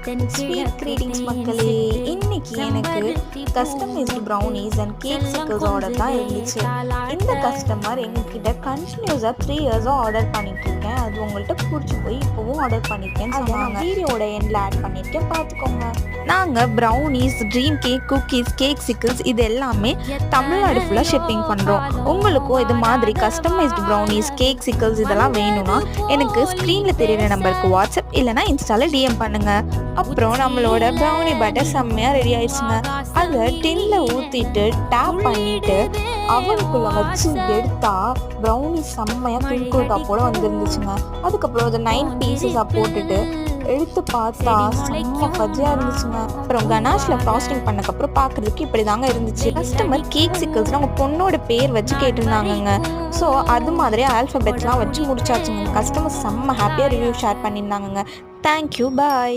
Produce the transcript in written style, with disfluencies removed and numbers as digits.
Sweet greetings மக்களே, இன்னைக்கு எனக்கு customised brownies and cakesicles order தான் இருந்துச்சு. இந்த கஸ்டமர் எங்ககிட்ட கண்டினியூஸாக 3 இயர்ஸாக ஆர்டர் பண்ணிட்டு இருக்கேன், அது உங்கள்கிட்ட பிடிச்சி போய் இப்போவும் ஆர்டர் பண்ணியிருக்கேன்னு சொன்னாங்க. வீடியோட எண்டில் ஆட் பண்ணியிருக்கேன், பார்த்துக்கோங்க. நாங்கள் brownies, dream cake, cookies, cakesicles இது எல்லாமே தமிழ்நாடு ஃபுல்லாக ஷிப்பிங் பண்ணுறோம். உங்களுக்கும் இது மாதிரி கஸ்டமைஸ்டு ப்ரௌனிஸ், கேக் சிக்கல்ஸ் இதெல்லாம் வேணும்னா எனக்கு ஸ்க்ரீனில் தெரியுற நம்பருக்கு வாட்ஸ்அப் இல்லைனா இன்ஸ்டாவில் டிஎம் பண்ணுங்கள். அப்புறம் நம்மளோட ப்ரௌனி பேட்டர் செம்மையாக ரெடி ஆயிடுச்சுங்க. அதை டின்னில் ஊற்றிட்டு டேப் பண்ணிவிட்டு அவனுக்குள்ளே வச்சு எடுத்தா ப்ரௌனி செம்மையாக குறுக்குறுக்கா போல வந்துருந்துச்சுங்க. அதுக்கப்புறம் அதை 9 பீசஸாக போட்டுட்டு எடுத்து பார்த்தா செம்ம ஃபஜ்ஜியாக இருந்துச்சுங்க. அப்புறம் கனாஷில் ஃப்ராஸ்டிங் பண்ணக்கப்புறம் பார்க்குறதுக்கு இப்படி தாங்க இருந்துச்சு. கஸ்டமர் கேக் சிக்கல்ஸ் அவங்க பொண்ணோட பேர் வச்சு கேட்டிருந்தாங்கங்க. ஸோ அது மாதிரி ஆல்ஃபபெட்ஸ்லாம் வச்சு முடிச்சாச்சுங்க. கஸ்டமர் செம்ம ஹாப்பியாக ரிவ்யூ ஷேர் பண்ணியிருந்தாங்கங்க. தேங்க்யூ, பாய்.